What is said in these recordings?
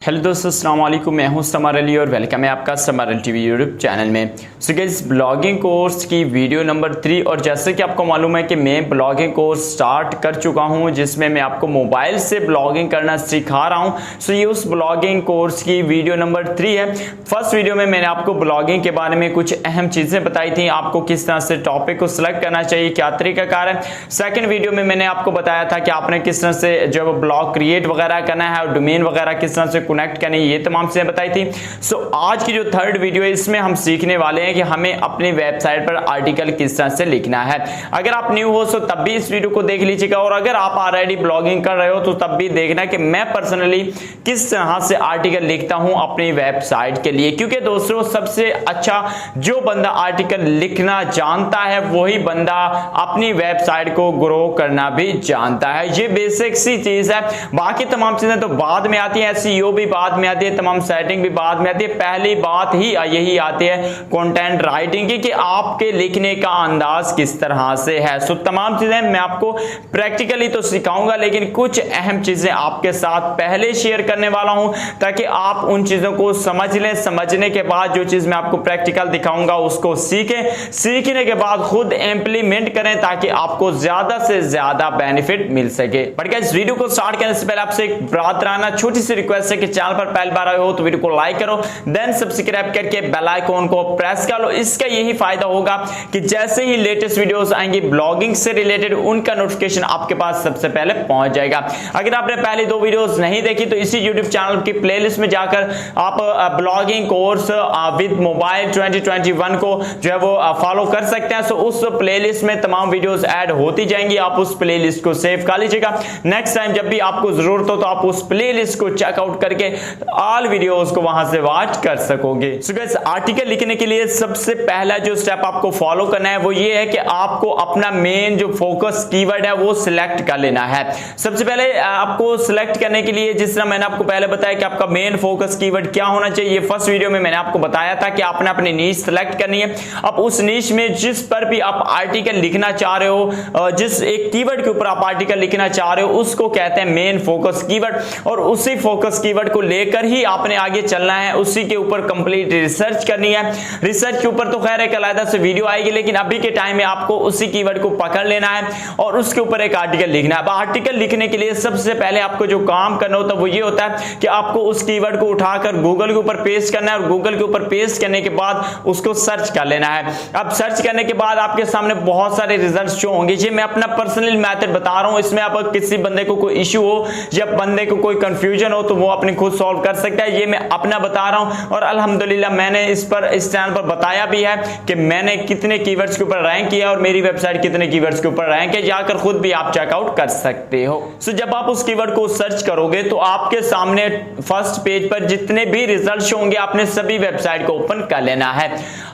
Hello दोस्तों, अस्सलाम वालेकुम। मैं हूं समर अली और वेलकम है आपका summer Ali TV YouTube channel में। सो गाइस, ब्लॉगिंग कोर्स की वीडियो नंबर 3। और जैसे कि आपको मालूम है कि मैं ब्लॉगिंग कोर्स स्टार्ट कर चुका हूं जिसमें मैं आपको मोबाइल से ब्लॉगिंग करना सिखा रहा हूं। सो ये उस ब्लॉगिंग कोर्स की वीडियो नंबर 3 है। फर्स्ट वीडियो में मैंने आपको ब्लॉगिंग के बारे में कुछ अहम चीज़ें बताई थी, आपको किस तरह से टॉपिक को सिलेक्ट करना चाहिए, क्या तरीकाकार है। सेकेंड वीडियो में मैंने आपको बताया था कि आपने किस तरह से जो ब्लॉग क्रिएट वगैरह करना है और डोमेन वगैरह किस तरह से कनेक्ट करनी, ये तमाम चीजें बताई थी। सो आज की जो थर्ड वीडियो है इसमें हम सीखने वाले हैं कि हमें अपनी वेबसाइट पर आर्टिकल किस तरह से लिखना है। अगर आप न्यू हो तो तब भी इस वीडियो को देख लीजिएगा, और अगर आप ऑलरेडी ब्लॉगिंग कर रहे हो तो तब भी देखना कि मैं पर्सनली किस तरह से आर्टिकल लिखता हूं अपनी वेबसाइट के लिए। क्योंकि दोस्तों, सबसे अच्छा जो बंदा आर्टिकल लिखना जानता है वही बंदा अपनी वेबसाइट को ग्रो करना भी जानता है। ये बेसिक सी चीज है, बाकी तमाम चीजें तो बाद में आती है। एसईओ भी बाद में आती है, तमाम सेटिंग भी बाद में आती है। पहली बात ही यही आती है कंटेंट राइटिंग की, कि आपके लिखने का अंदाज किस तरह से है। सो तमाम चीजें मैं आपको प्रैक्टिकली तो सिखाऊंगा, लेकिन कुछ अहम चीजें आपके साथ पहले शेयर करने वाला हूं ताकि आप उन चीजों को समझ लें। समझने के बाद जो चीज मैं आपको प्रैक्टिकल दिखाऊंगा उसको सीखें, सीखने के बाद खुद इंप्लीमेंट करें ताकि आपको ज्यादा से ज्यादा बेनिफिट मिल सके। बट गाइस, वीडियो को स्टार्ट करने से पहले आपसे एक बरादराना छोटी सी रिक्वेस्ट है कि चैनल पर पहली बार आए हो तो वीडियो को लाइक करो, देन सब्सक्राइब करके बेल आइकन को प्रेस कर लो। इसका यही फायदा होगा कि जैसे ही लेटेस्ट वीडियोस आएंगी ब्लॉगिंग से रिलेटेड, उनका नोटिफिकेशन आपके पास सबसे पहले पहुंच जाएगा। अगर आपने पहले 2 वीडियोस नहीं देखी तो इसी YouTube चैनल की प्लेलिस्ट में जाकर आप ब्लॉगिंग कोर्स विद मोबाइल 2021 को जो है वो फॉलो कर सकते हैं। सो उस प्लेलिस्ट में तमाम वीडियोस ऐड होती जाएंगी, आप उस प्लेलिस्ट को सेव कर लीजिएगा। नेक्स्ट टाइम जब भी आपको जरूरत हो तो आप उस प्लेलिस्ट को चेकआउट करके ऑल वीडियोस को वहां से वॉच कर सकोगे। सो गाइस, आर्टिकल लिखने के लिए सबसे पहला जो स्टेप आपको फॉलो करना है वो ये है कि आपको अपना मेन जो फोकस कीवर्ड है वो सिलेक्ट कर लेना है। सबसे पहले आपको सिलेक्ट करने के लिए, जिस तरह मैंने आपको पहले बताया कि आपका मेन फोकस कीवर्ड क्या होना चाहिए, फर्स्ट वीडियो में मैंने आपको बताया था कि आपने अपनी नीश सिलेक्ट करनी है। अब उस नीश में जिस पर भी आप आर्टिकल लिखना चाह रहे हो, जिस एक कीवर्ड के ऊपर आप आर्टिकल लिखना चाह रहे हो, उसको कहते हैं मेन फोकस कीवर्ड। और उसी फोकस कीवर्ड को लेकर ही आपने आगे चलना है, उसी के ऊपर कंप्लीट रिसर्च करनी है। रिसर्च के ऊपर तो खैर एक अलग से वीडियो आएगी, लेकिन अभी के टाइम में आपको उसी कीवर्ड को पकड़ लेना है और उसके ऊपर एक आर्टिकल लिखना है। अब आर्टिकल लिखने के लिए सबसे पहले आपको जो काम करना होता है वो ये होता है कि आपको उस कीवर्ड को उठाकर गूगल के ऊपर पेस्ट करना है, और गूगल के ऊपर पेस्ट करने के बाद उसको सर्च कर लेना है। अब सर्च करने के बाद आपके सामने बहुत सारे रिजल्ट शो होंगे। ये मैं अपना पर्सनल मेथड बता रहा हूं, इसमें आप किसी बंदे को कोई इश्यू हो या बंदे को कोई कंफ्यूजन हो तो वो अपनी खुद सॉल्व कर सकता है। ये मैं अपना बता रहा हूं, और अल्हम्दुलिल्लाह मैंने इस चैनल पर बताया भी है कि मैंने कितने कीवर्ड्स के ऊपर रैंक किया और मेरी वेबसाइट कितने कीवर्ड्स के ऊपर रैंक है। जाकर खुद भी आप चेकआउट कर सकते हो। सो जब आप उस कीवर्ड को सर्च करोगे तो आपके सामने फर्स्ट पेज पर जितने भी रिजल्ट्स होंगे आपने सभी वेबसाइट को ओपन कर लेना है।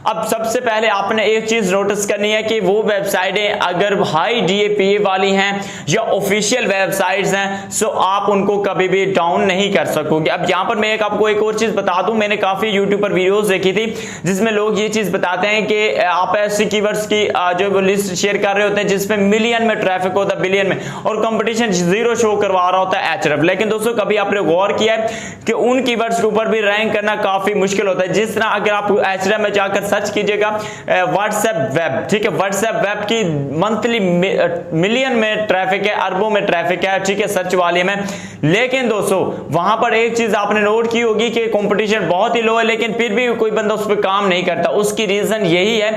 अब सबसे पहले आपने एक चीज नोटिस करनी है कि वो वेबसाइटें अगर हाई DAPA वाली हैं या ऑफिशियल वेबसाइट्स हैं, सो आप उनको कभी भी डाउन नहीं कर सकोगे। अब यहां पर मैं आपको एक और चीज बता दूं, मैंने काफी यूट्यूब पर वीडियोस देखी थी जिसमें लोग ये चीज बताते हैं कि आप ऐसी कीवर्ड्स की जो लिस्ट शेयर कर रहे होते हैं जिसमें मिलियन में ट्रैफिक होता है, बिलियन में, और कंपटीशन 0 शो करवा रहा होता है Ahrefs। लेकिन दोस्तों, कभी आपने गौर किया है कि उन कीवर्ड्स के ऊपर भी रैंक करना काफी मुश्किल होता है। जिस तरह अगर आप Ahrefs में जाकर सर्च कीजिएगा व्हाट्सएप वेब, ठीक है, व्हाट्सएप वेब की मंथली मिलियन में ट्रैफिक है, अरबों में ट्रैफिक है, ठीक है, सर्च वाले में। लेकिन दोस्तों, वहां पर एक चीज आपने नोट की होगी कि कंपटीशन बहुत ही लो है, लेकिन फिर भी कोई बंदा उस पर काम नहीं करता। उसकी रीजन यही है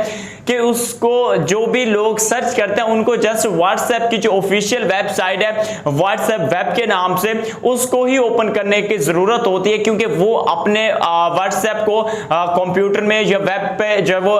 कि उसको जो भी लोग सर्च करते हैं उनको जस्ट व्हाट्सएप की जो ऑफिशियल वेबसाइट है व्हाट्सएप वेब के नाम से, उसको ही ओपन करने की जरूरत होती है, क्योंकि वो अपने व्हाट्सएप को कंप्यूटर में या वेब पे जो वो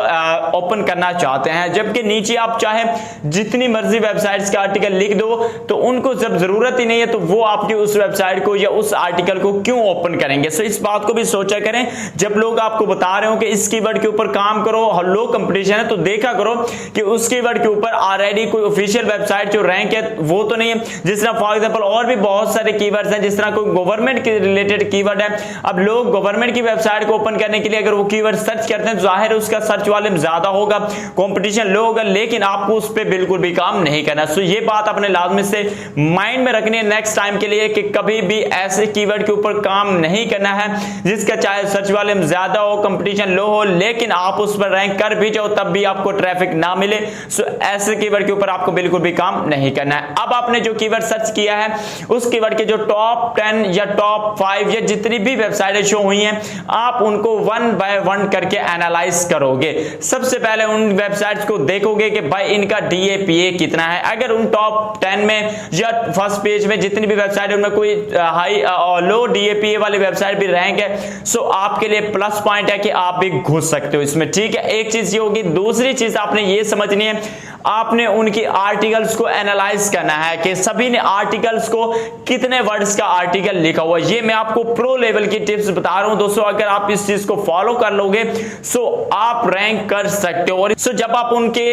ओपन करना चाहते हैं। जबकि नीचे आप चाहे जितनी मर्जी वेबसाइट्स के आर्टिकल लिख दो तो उनको जब जरूरत ही नहीं है तो वो आपकी उस वेबसाइट को या उस आर्टिकल को क्यों ओपन करेंगे। सो इस बात को भी सोचा करें जब लोग आपको बता रहे हो कि इस कीवर्ड के ऊपर काम करो, लो कंपटीशन है, तो देखा करो कि उस कीवर्ड के ऊपर ऑलरेडी कोई ऑफिशियल वेबसाइट जो रैंक है वो तो नहीं है। जिस तरह फॉर एग्जांपल और भी बहुत सारे कीवर्ड्स हैं, जिस तरह कोई गवर्नमेंट के रिलेटेड कीवर्ड है। अब लोग गवर्नमेंट की वेबसाइट को ओपन करने के लिए अगर वो कीवर्ड सर्च करते हैं तो जाहिर जाहिर है उसका सर्च वॉल्यूम ज्यादा होगा, कंपटीशन लो होगा, लेकिन आपको उस पर बिल्कुल भी काम नहीं करना। सो ये बात अपने लाजमी से माइंड में रखनी है नेक्स्ट टाइम के लिए कि कभी भी ऐसे कीवर्ड के ऊपर काम नहीं करना है जिसका चाहे सर्च वॉल्यूम ज्यादा हो, कंपटीशन लो हो, लेकिन आप उस पर रैंक कर भी जाओ तब भी आपको ट्रैफिक ना मिले। सो ऐसे कीवर्ड के ऊपर आपको बिल्कुल भी काम नहीं करना है। अब आपने जो कीवर्ड सर्च किया है उस कीवर्ड के जो टॉप 10 या टॉप 5 या जितनी भी वेबसाइटें शो हुई हैं आप उनको 1 बाय 1 करके एनालाइज करोगे। सबसे पहले उन वेबसाइट्स को देखोगे कि भाई इनका DAPA कितना है। अगर उन टॉप 10 में या फर्स्ट पेज में जितनी भी वेबसाइट है उनमें कोई हाई और लो DAPA वाली वेबसाइट भी रैंक है, सो आपके लिए प्लस पॉइंट है कि आप भी घुस सकते हो इसमें, ठीक है। एक चीज ये होगी। दूसरी चीज आपने ये समझनी है, आपने उनकी आर्टिकल्स को एनालाइज करना है कि सभी ने आर्टिकल्स को कितने वर्ड्स का आर्टिकल लिखा हुआ है। ये मैं आपको प्रो लेवल की टिप्स बता रहा हूं दोस्तों, अगर आप इस चीज को फॉलो कर लोगे सो आप रैंक कर सकते हो। और सो जब आप उनके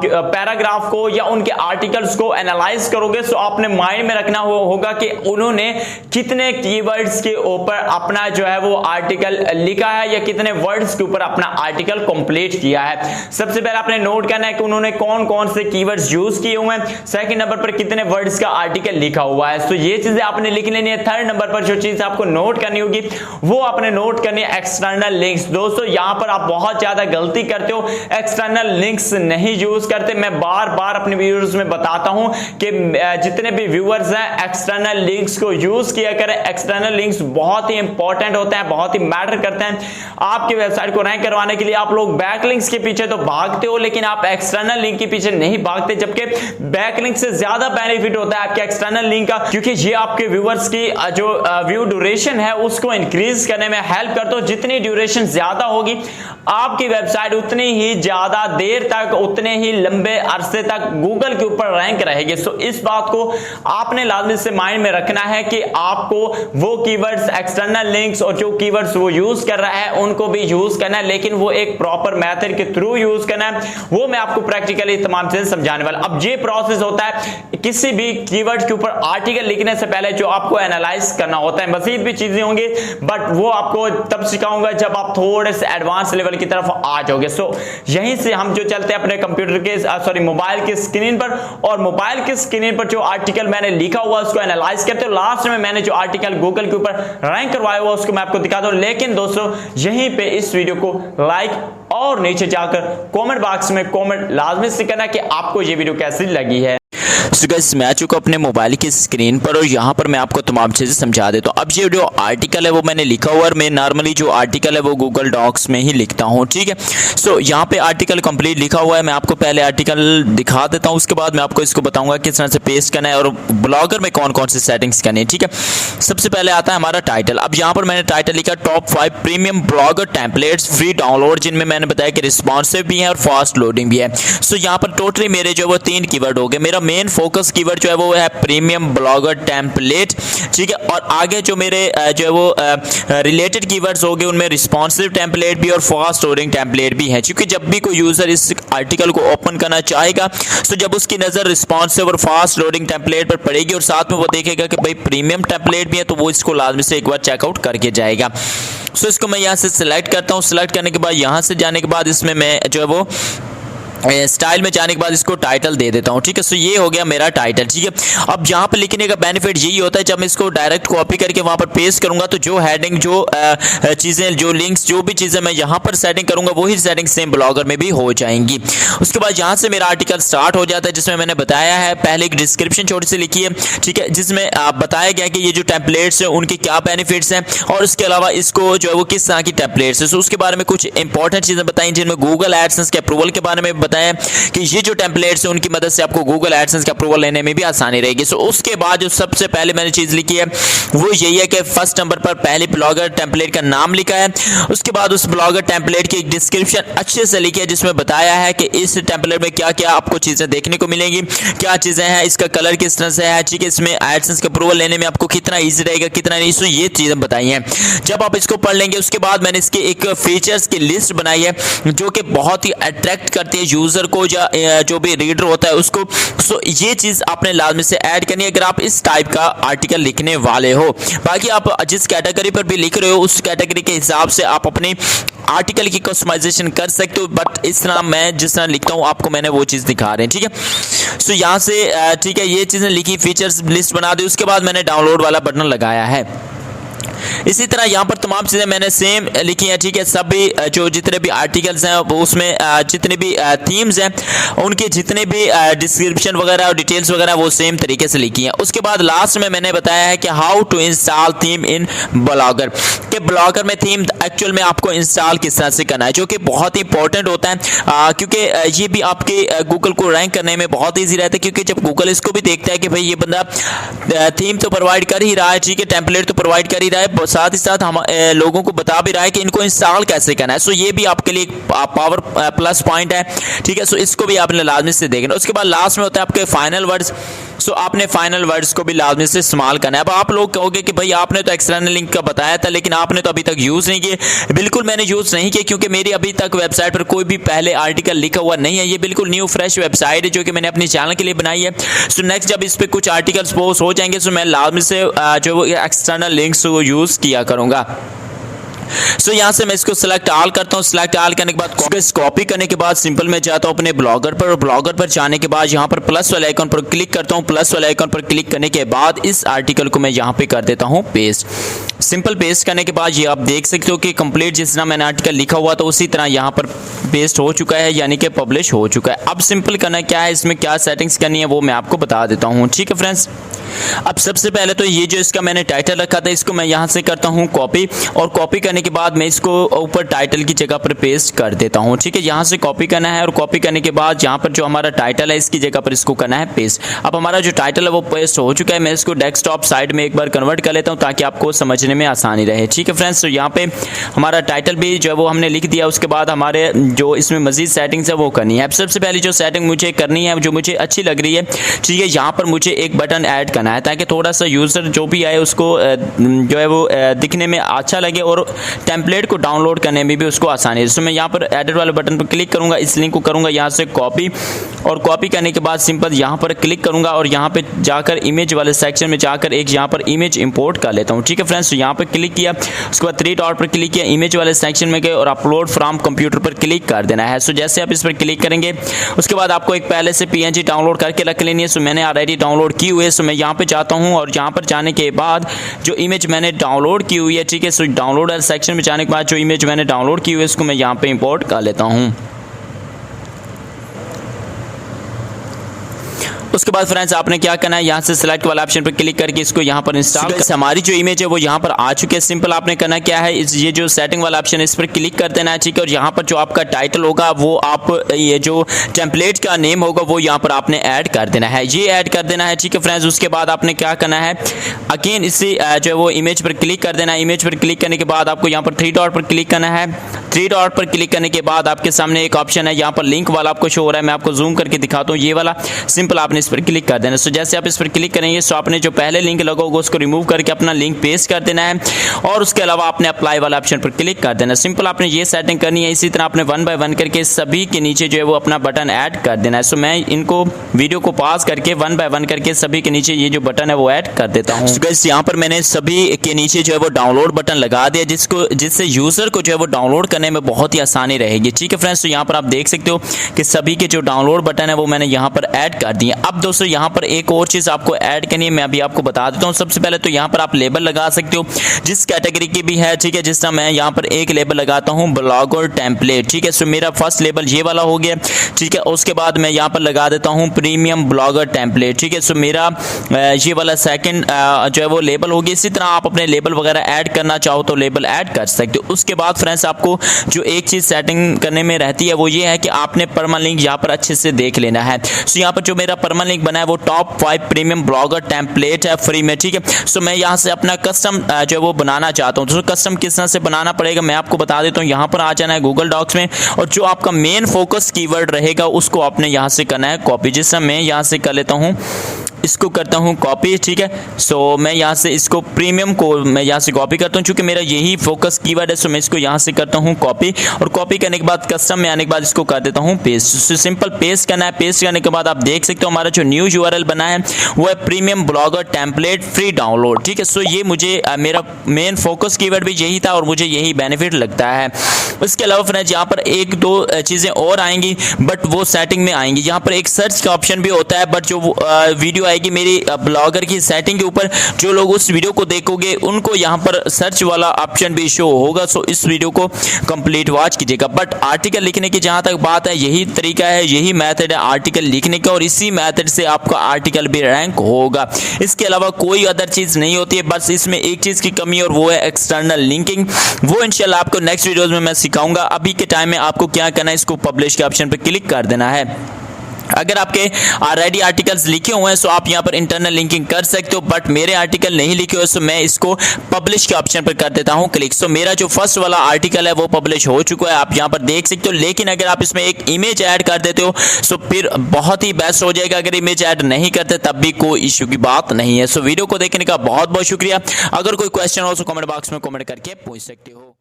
पैराग्राफ को या उनके आर्टिकल्स को एनालाइज करोगे सो आपने माइंड में रखना होगा कि उन्होंने कितने कीवर्ड्स के ऊपर अपना जो है वो आर्टिकल लिखा है या कितने वर्ड्स के ऊपर अपना आर्टिकल कंप्लीट किया है। सबसे पहले आपने नोट करना है कि उन्होंने कौन कौन से कीवर्ड्स यूज किए हुए हैं। सेकंड नंबर पर कितने वर्ड्स का आर्टिकल लिखा हुआ है। तो ये चीजें आपने लिख लेनी है। थर्ड नंबर पर जो चीज आपको नोट करनी होगी वो आपने नोट करनी है एक्सटर्नल लिंक्स। दोस्तों यहां पर आप बहुत ज्यादा गलती करते हो, एक्सटर्नल लिंक्स नहीं यूज करते। मैं बार बार अपने वीडियोस में बताता हूं कि जितने भी व्यूअर्स हैं एक्सटर्नल लिंक्स को यूज किया करें। एक्सटर्नल लिंक्स बहुत ही इंपॉर्टेंट होते हैं, बहुत ही मैटर करते हैं आपकी वेबसाइट को रैंक करवाने के लिए। आप लोग बैकलिंक्स के पीछे तो भागते हो लेकिन आप एक्सटर्नल लिंक के पीछे नहीं भागते, जबकि बैकलिंक से ज्यादा बेनिफिट होता है आपके एक्सटर्नल लिंक का, क्योंकि ये आपके व्यूअर्स की जो व्यू ड्यूरेशन है उसको इंक्रीज करने में हेल्प करते हो। जितनी ड्यूरेशन ज्यादा होगी आपकी वेबसाइट उतनी ही ज्यादा देर तक, उतने ही लंबे अरसे तक गूगल के ऊपर रैंक रहेगी। सो इस बात को आपने लाजमी से माइंड में रखना है कि आपको वो कीवर्ड्स, एक्सटर्नल लिंक्स और जो कीवर्ड्स वो यूज कर रहा है उनको भी यूज करना है, लेकिन वो एक प्रॉपर मेथड के थ्रू यूज करना है। वो मैं आपको प्रैक्टिकली तमाम चीजें समझाने वाला। अब ये प्रोसेस होता है किसी भी कीवर्ड के ऊपर आर्टिकल लिखने से पहले जो आपको एनालाइज करना होता है। मजीद भी चीजें होंगी बट वो आपको तब सिखाऊंगा जब आप थोड़े से एडवांस लेवल की तरफ आ जाओगे। सो यहीं से हम जो चलते हैं अपने कंप्यूटर के मोबाइल की स्क्रीन पर, और मोबाइल की स्क्रीन पर जो आर्टिकल मैंने लिखा हुआ उसको एनालाइज करते हो। लास्ट में मैंने जो आर्टिकल गूगल के ऊपर रैंक करवाया हुआ उसको मैं आपको दिखा दूं। लेकिन दोस्तों यहीं पे इस वीडियो को लाइक और नीचे जाकर कमेंट बॉक्स में कमेंट लाजमी से करना कि आपको ये वीडियो कैसी लगी है। सो गाइस मैं आ चुका अपने मोबाइल की स्क्रीन पर और यहाँ पर मैं आपको तमाम चीज़ें समझा देता हूँ। अब ये जो आर्टिकल है वो मैंने लिखा हुआ और मैं नॉर्मली जो आर्टिकल है वो गूगल डॉक्स में ही लिखता हूँ, ठीक है। सो यहाँ पे आर्टिकल कंप्लीट लिखा हुआ है। मैं आपको पहले आर्टिकल दिखा देता हूँ, उसके बाद मैं आपको इसको बताऊँगा किस तरह से पेस्ट करना है और ब्लॉगर में कौन कौन से सेटिंग्स करनी है, ठीक है। सबसे पहले आता है हमारा टाइटल। अब यहाँ पर मैंने टाइटल लिखा top 5 premium blogger templates free download, जिनमें मैंने बताया कि रिस्पॉन्सिव भी है और फास्ट लोडिंग भी है। सो यहाँ पर टोटली मेरे जो वो 3 कीवर्ड हो गए। मेरा मेन फोकस कीवर्ड जो है वो है प्रीमियम ब्लॉगर टेम्पलेट, ठीक है। और आगे जो मेरे जो है वो रिलेटेड कीवर्ड्स हो गए उनमें रिस्पॉन्सिव टेम्पलेट भी और फास्ट लोडिंग टेम्पलेट भी है, क्योंकि जब भी कोई यूजर इस आर्टिकल को ओपन करना चाहेगा तो जब उसकी नजर रिस्पॉन्सिव और फास्ट लोडिंग टेम्पलेट पर पड़ेगी और साथ में वो देखेगा कि भाई प्रीमियम टेम्पलेट भी है तो वो इसको लाजमी से एक बार चेकआउट करके जाएगा। सो इसको मैं यहाँ से सिलेक्ट करता हूँ। सिलेक्ट करने के बाद यहाँ से जाने के बाद इसमें मैं जो है वो स्टाइल में जाने के बाद इसको टाइटल दे देता हूं, ठीक है। सो ये हो गया मेरा टाइटल, ठीक है। अब यहाँ पर लिखने का बेनिफिट यही होता है, जब मैं इसको डायरेक्ट कॉपी करके वहां पर पेस्ट करूंगा तो जो हेडिंग, जो चीजें, जो लिंक्स, जो भी चीजें मैं यहाँ पर सेटिंग करूंगा वही सेटिंग सेम ब्लॉगर में भी हो जाएंगी। उसके बाद यहाँ से मेरा आर्टिकल स्टार्ट हो जाता है, जिसमें मैंने बताया है पहले एक डिस्क्रिप्शन छोटी सी लिखी है, ठीक है, जिसमें बताया गया कि ये जो टेम्पलेट्स है उनके क्या बेनिफिट्स हैं और उसके अलावा इसको जो है वो किस तरह की टेम्पलेट्स है। सो उसके बारे में कुछ इंपॉर्टेंट चीजें बताई, जिनमें गूगल एडसेंस के अप्रूवल के बारे में कि ये जो टेम्पलेट्स है उनकी मदद से आपको गूगल एडसेंस का अप्रूवल लेने में भी आसानी रहेगी। सो उसके बाद जो सबसे पहले मैंने चीज लिखी है वो यही है कि फर्स्ट नंबर पर पहले ब्लॉगर टेम्पलेट का नाम लिखा है। उसके बाद उस ब्लॉगर टेम्पलेट की एक डिस्क्रिप्शन अच्छे से लिखी है, जिसमें बताया है कि इस टेम्पलेट में क्या क्या आपको चीजें देखने को मिलेंगी, क्या चीजें हैं, इसका कलर किस तरह से है, ठीक है, इसमें एडसेंस का अप्रूवल लेने में आपको कितना ईजी रहेगा, कितना नहीं। सो ये चीजें बताई हैं। जब आप इसको पढ़ लेंगे उसके बाद मैंने इसके एक फीचर्स की लिस्ट बनाई है जो कि बहुत ही अट्रैक्ट करती है यूजर को या जो भी रीडर होता है उसको। सो ये चीज आपने लाजमी से ऐड करनी है अगर आप इस टाइप का आर्टिकल लिखने वाले हो। बाकी आप जिस कैटेगरी पर भी लिख रहे हो उस कैटेगरी के हिसाब से आप अपनी आर्टिकल की कस्टमाइजेशन कर सकते हो, बट इस तरह मैं जिस तरह लिखता हूँ आपको मैंने वो चीज़ दिखा रहे हैं, ठीक है। सो यहाँ से ठीक है ये चीज़ें लिखी, फीचर्स लिस्ट बना दी, उसके बाद मैंने डाउनलोड वाला बटन लगाया है। इसी तरह यहाँ पर तमाम चीज़ें मैंने सेम लिखी हैं, ठीक है। सभी जो जितने भी आर्टिकल्स हैं वो उसमें जितने भी थीम्स हैं उनके जितने भी डिस्क्रिप्शन वगैरह और डिटेल्स वगैरह वो सेम तरीके से लिखी हैं। उसके बाद लास्ट में मैंने बताया है कि how to install theme in Blogger, कि ब्लॉगर में थीम एक्चुअल में आपको इंस्टॉल किस तरह से करना है, जो कि बहुत ही इंपॉर्टेंट होता है क्योंकि ये भी आपके गूगल को रैंक करने में बहुत ईजी रहता है, क्योंकि जब गूगल इसको भी देखता है कि भाई ये बंदा थीम तो प्रोवाइड कर ही रहा है, ठीक है, टेम्पलेट तो प्रोवाइड कर ही रहा है, साथ ही साथ हम लोगों को बता भी रहा है कि इनको इंस्टॉल कैसे करना है। सो ये भी आपके लिए पावर प्लस पॉइंट है, ठीक है। सो इसको भी आपने लाजमी से देखना। उसके बाद लास्ट में होता है आपके फाइनल वर्ड्स। सो आपने फाइनल वर्ड्स को भी लाजमी से इस्तेमाल करना है। अब आप लोग कहोगे कि भाई आपने तो एक्सटर्नल लिंक का बताया था लेकिन आपने तो अभी तक यूज़ नहीं किए। बिल्कुल मैंने यूज़ नहीं किया क्योंकि मेरी अभी तक वेबसाइट पर कोई भी पहले आर्टिकल लिखा हुआ नहीं है। ये बिल्कुल न्यू फ्रेश वेबसाइट है जो कि मैंने अपने चैनल के लिए बनाई है। सो नेक्स्ट जब इस पर कुछ आर्टिकल्स पोस्ट हो जाएंगे तो मैं लाजमी से जो एक्सटर्नल लिंक्स को यूज़ किया करूँगा। सो यहाँ से मैं इसको सिलेक्ट ऑल करता हूँ। सिलेक्ट ऑल करने के बाद कॉपी करने के बाद सिंपल मैं जाता हूँ अपने ब्लॉगर पर, और ब्लॉगर पर जाने के बाद यहाँ पर प्लस वाले आइकन पर क्लिक करता हूँ। प्लस वाले आइकन पर क्लिक करने के बाद इस आर्टिकल को मैं यहाँ पे कर देता हूँ पेस्ट। सिंपल पेस्ट करने के बाद ये आप देख सकते हो कि कंप्लीट जिस तरह मैंने आर्टिकल लिखा हुआ तो उसी तरह यहाँ पर पेस्ट हो चुका है, यानी कि पब्लिश हो चुका है। अब सिंपल करना क्या है, इसमें क्या सेटिंग्स करनी है वो मैं आपको बता देता हूँ, ठीक है फ्रेंड्स। अब सबसे पहले तो ये जो इसका मैंने टाइटल रखा था इसको मैं यहाँ से करता हूँ कॉपी, और कॉपी करने के बाद मैं इसको ऊपर टाइटल की जगह पर पेस्ट कर देता हूँ, ठीक है। यहाँ से कॉपी करना है और कॉपी करने के बाद यहाँ पर जो हमारा टाइटल है इसकी जगह पर इसको करना है पेस्ट। अब हमारा जो टाइटल है वो पेस्ट हो चुका है। मैं इसको डेस्कटॉप साइड में एक बार कन्वर्ट कर लेता हूँ ताकि आपको समझने में आसानी रहे, ठीक है फ्रेंड्स। तो यहाँ पे हमारा टाइटल भी जो है वो हमने लिख दिया। उसके बाद हमारे जो इसमें मजीद सेटिंग्स है वो करनी है। अब सबसे पहले जो सेटिंग मुझे करनी है जो मुझे अच्छी लग रही है, ठीक है, यहाँ पर मुझे एक बटन ऐड करना है ताकि थोड़ा सा यूज़र जो भी आए उसको जो है वो दिखने में अच्छा लगे और टेम्पलेट को डाउनलोड करने में भी उसको आसानी है। तो मैं यहाँ पर एडिट वाले बटन पर क्लिक करूँगा, इस लिंक को करूँगा यहाँ से कॉपी, और कॉपी करने के बाद सिंपल यहाँ पर क्लिक करूँगा और यहाँ पे जाकर इमेज वाले सेक्शन में जाकर एक यहाँ पर इमेज इंपोर्ट कर लेता हूँ, ठीक है फ्रेंड्स। तो यहाँ पर क्लिक किया, उसके बाद 3 डॉट पर क्लिक किया, इमेज वाले सेक्शन में गए और अपलोड फ्रॉम कंप्यूटर पर क्लिक कर देना है। सो जैसे आप इस पर क्लिक करेंगे उसके बाद आपको एक पहले से PNG डाउनलोड करके रख लेनी है। सो मैंने ऑलरेडी डाउनलोड की हुई है। सो मैं यहाँ पे जाता हूँ और यहाँ पर जाने के बाद जो इमेज मैंने डाउनलोड की हुई है, ठीक है, सो डाउनलोड वाले सेक्शन में जाने के बाद जो इमेज मैंने डाउनलोड की हुई है इसको मैं यहाँ पे इंपोर्ट कर लेता हूँ। उसके बाद फ्रेंड्स आपने क्या करना है, यहाँ से सिलेक्ट वाला ऑप्शन पर क्लिक करके इसको यहाँ पर इंस्टॉल। हमारी जो इमेज है वो यहाँ पर आ चुकी है। सिंपल आपने करना क्या है, ये जो सेटिंग वाला ऑप्शन है इस पर क्लिक कर देना है, ठीक है। और यहाँ पर जो आपका टाइटल होगा वो आप ये जो टेम्पलेट का नेम होगा वो यहाँ पर आपने ऐड कर देना है, ये ऐड कर देना है, ठीक है फ्रेंड्स। उसके बाद आपने क्या करना है, अगेन इसी जो है वो इमेज पर क्लिक कर देना है। इमेज पर क्लिक करने के बाद आपको यहाँ पर 3 डॉट पर क्लिक करना है। 3 डॉट पर क्लिक करने के बाद आपके सामने एक ऑप्शन है यहाँ पर लिंक वाला आपको शो हो रहा है। मैं आपको जूम करके दिखाता हूँ, ये वाला सिंपल आपने इस पर क्लिक कर देना। सो जैसे आप इस पर क्लिक करेंगे तो आपने जो पहले लिंक लगा होगा उसको रिमूव करके अपना लिंक पेस्ट कर देना है, और उसके अलावा आपने अप्लाई वाला ऑप्शन पर क्लिक कर देना। सिंपल आपने ये सेटिंग करनी है। इसी तरह आपने 1 बाय 1 करके सभी के नीचे जो है वो अपना बटन ऐड कर देना है। सो मैं इनको वीडियो को पॉज करके 1 बाय 1 करके सभी के नीचे ये जो बटन है वो ऐड कर देता हूँ। गाइस यहाँ पर मैंने सभी के नीचे जो है वो डाउनलोड बटन लगा दिया जिससे यूजर को जो है वो डाउनलोड करने में बहुत ही आसानी रहेगी, ठीक है फ्रेंड्स। तो यहाँ पर आप देख सकते हो कि सभी के जो डाउनलोड बटन है वो मैंने यहाँ पर ऐड कर दिए। अब दोस्तों यहाँ पर एक और चीज आपको ऐड करनी है, मैं अभी आपको बता देता हूँ। सबसे पहले तो यहाँ पर आप लेबल लगा सकते हो जिस कैटेगरी की भी है, ठीक है। जिस तरह मैं यहाँ पर एक लेबल लगाता हूँ ब्लॉगर टेम्पलेट, ठीक है। सो मेरा फर्स्ट लेबल ये वाला हो गया, ठीक है। उसके बाद मैं यहाँ पर लगा देता हूँ प्रीमियम ब्लॉगर टेम्पलेट, ठीक है। सो मेरा ये वाला सेकंड जो है वो लेबल होगी। इसी तरह आप अपने लेबल वगैरह ऐड करना चाहो तो लेबल ऐड कर सकते हो। उसके बाद फ्रेंड्स आपको जो एक चीज सेटिंग करने में रहती है वो ये है कि आपने परमानेंट लिंक यहाँ पर अच्छे से देख लेना है। सो यहाँ पर जो मेरा परमानेंट लिंक बना है वो टॉप 5 प्रीमियम ब्लॉगर टेम्पलेट है फ्री में, ठीक है। सो मैं यहाँ से अपना कस्टम जो है वो बनाना चाहता हूँ। तो कस्टम किस तरह से बनाना पड़ेगा मैं आपको बता देता हूँ। यहाँ पर आ जाना है गूगल डॉक्स में, और जो आपका मेन फोकस कीवर्ड रहेगा उसको आपने यहाँ से करना है कॉपी। जिस तरह मैं यहाँ से कर लेता हूँ इसको करता हूँ कॉपी, ठीक है। सो मैं यहाँ से इसको प्रीमियम को मैं यहाँ से कॉपी करता हूँ, चूंकि मेरा यही फोकस कीवर्ड है। सो मैं इसको यहाँ से करता हूँ कॉपी, और कॉपी करने के बाद कस्टम में आने के बाद इसको कर देता हूँ पेस्ट। सो सिंपल पेस्ट करना है। पेस्ट करने के बाद आप देख सकते हो हमारा जो न्यू यूआरएल बना है वो है premium blogger template free download, ठीक है। सो ये मुझे मेरा मेन फोकस कीवर्ड भी यही था और मुझे यही बेनिफिट लगता है। उसके अलावा फ्रेंड्स यहाँ पर एक दो चीज़ें और आएंगी, बट वो सेटिंग में आएंगी। यहाँ पर एक सर्च का ऑप्शन भी होता है, बट जो वीडियो आएगी मेरी ब्लॉगर की सेटिंग के ऊपर, जो लोग उस वीडियो को देखोगे उनको यहाँ पर सर्च वाला ऑप्शन भी शो होगा। सो इस वीडियो को कंप्लीट वॉच कीजिएगा। बट आर्टिकल लिखने की जहाँ तक बात है, यही तरीका है, यही मेथड है आर्टिकल लिखने का, और इसी मेथड से आपका आर्टिकल भी रैंक होगा। इसके अलावा कोई अदर चीज़ नहीं होती है। बस इसमें एक चीज़ की कमी और वो है एक्सटर्नल लिंकिंग। वो इंशाल्लाह आपको नेक्स्ट वीडियोस में मैं सिखाऊंगा। अभी के टाइम में आपको क्या करना है, इसको पब्लिश के ऑप्शन पर क्लिक कर देना है। अगर आपके ऑलरेडी आर्टिकल्स लिखे हुए हैं तो आप यहाँ पर इंटरनल लिंकिंग कर सकते हो, बट मेरे आर्टिकल नहीं लिखे हुए, सो मैं इसको पब्लिश के ऑप्शन पर कर देता हूँ क्लिक। सो मेरा जो फर्स्ट वाला आर्टिकल है वो पब्लिश हो चुका है, आप यहाँ पर देख सकते हो। लेकिन अगर आप इसमें एक इमेज ऐड कर देते हो सो फिर बहुत ही बेस्ट हो जाएगा। अगर इमेज ऐड नहीं करते तब भी कोई इश्यू की बात नहीं है। सो वीडियो को देखने का बहुत बहुत शुक्रिया। अगर कोई क्वेश्चन हो तो कमेंट बॉक्स में कमेंट करके पूछ सकते हो।